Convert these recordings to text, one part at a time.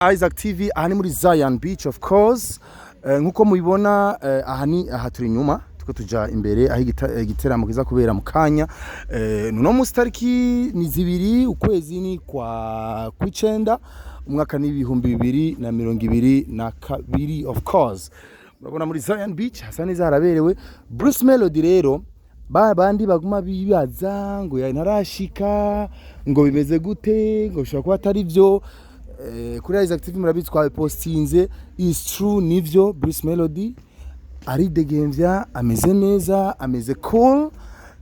Isaac TV aha ni muri Zion Beach of course nkuko mubibona aha turi inyuma tuko tuja imbere aho igiteramo kiza kubera mu kanya no musi tariki ni 2 ukwezi ni kwa kwicenda umwaka ni 2022 of course murabona muri Zion Beach hasa neza haraberewe. Bruce Melody rero bandi baguma bibaza ngo yanarashika ngo bimeze gute ngo ushobora kuba atari byo kuri Isaac TV murabitwaye postinze is true nivyo. Bruce Melody ari degemvya ameze neza ameze cool.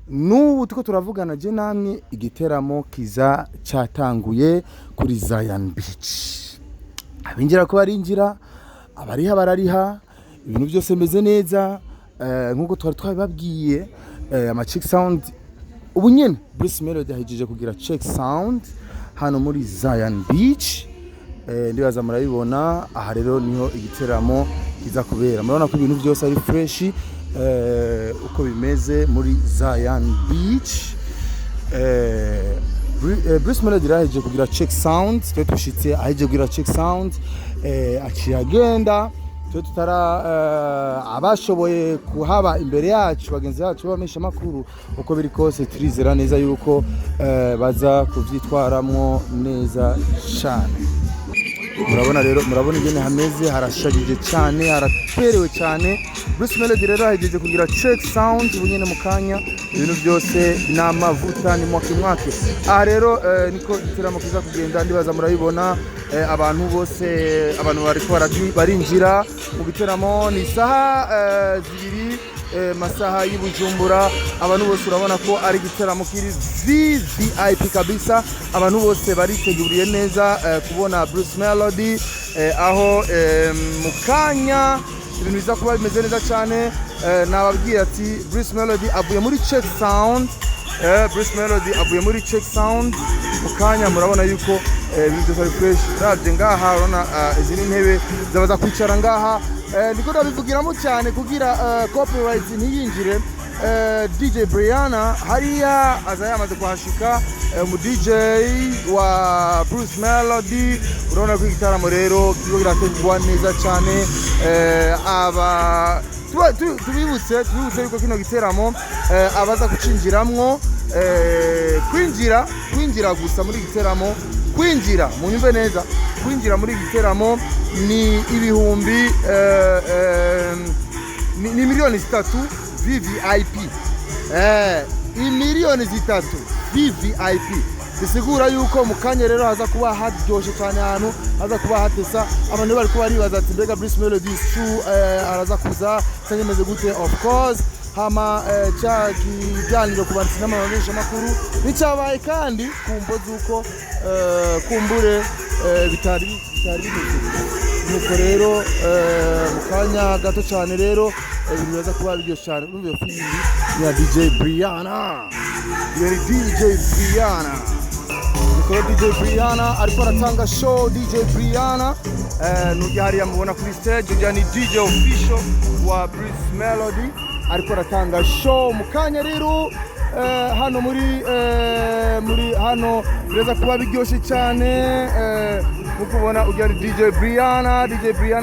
Nubu tuko turavugana je namwe igiteramo kiza cyatanguye kuri Zion Beach. Abinjira ko barinjira abariha barariha ibintu byose meze neza nkuko twabibabwiye ama check sound ubu nyene Bruce Melody ahejeje kugira check sound hano muri Zion Beach. Ndibaza murabibona aha rero niho igiteramo kiza kubera murabona ko ibintu byose ari fresh uko bimeze muri Zion Beach. Bruce Melody ahejeje kugira check sound twe tushitse ahejeje kugira check sound akiyagenda twe tutara abashoboye kuhaba imbere yacu bagenzi yacu bamesha makuru uko biri kose turizera neza yuko baza kuvyitwaramwo neza cyane. Murabona rero murabona ingene hameze harashagije cyane haraperewe cyane. Bruce Melody rero ahejeje kugira check sound bunyene mu kanya ibintu byose n'amavuta ni mwake aha rero niko igiteramo kiza kugenda ndibaza murabibona abantu bose abantu bariko barinjira mu giteramo ni saha 2 masaha y'Ibujumbura. Abantu bose urabona ko ari giteramo kiri VIP kabisa. Abantu bose bariteguriye neza kubona Bruce Melody aho mukanya ibintu biza kuba bimeze neza cyane. Nababwiye ati Bruce Melody avuye muri check sound. Bruce Melody avuye muri check sound mukanya murabona yuko ibintu byose fresh ravye ngaha urabona izindi ntebe zabaza kwicara ngaha niko ndabivugiramo cyane kugira copyright ntiyinjire. DJ Brianna hariya aza yamaze kuhashika mu DJ wa Bruce Melody. Urabona ko igitaramo rero kigo kirategurwa neza cyane. Aba tubibutse yuko kino giteramo abaza kucinjiramwo kwinjira gusa muri giteramo kwinjira mu nyumve neza kwinjira muri giteramo ni ibihumbi ni miliyoni 3 VVIP miliyoni 3 VVIP bisigura yuko mukanya rero haza kuba haryoshe cyane ahantu haza kuba hatesa abantu bari kuba ribaza ati mbega Bruce Melody araza kuza cyanyemeze gute. Of course hama cyagijyaniro kubanditsi n'amabamenyesha makuru nicyabaye kandi kumbo zuko kumbure bitari bimeze nuko rero mukanya gato cyane rero bibaza kuba biryo cyane. Urumve filimi ya DJ Brianna yari DJ Brianna niko DJ Brianna ariko aratanga show. DJ Brianna nujyari yamubona kuri stage ujyani DJ official wa Bruce Melody ariko aratanga show mukanya rero hano muri hano bireza kuba biryoshye cyane mukubona ujyari DJ Brianna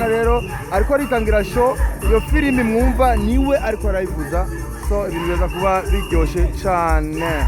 rero ariko aritangira show. Iyo filimi mwumva niwe ariko arayivuza so ibintu bireza kuba biryoshye cyane.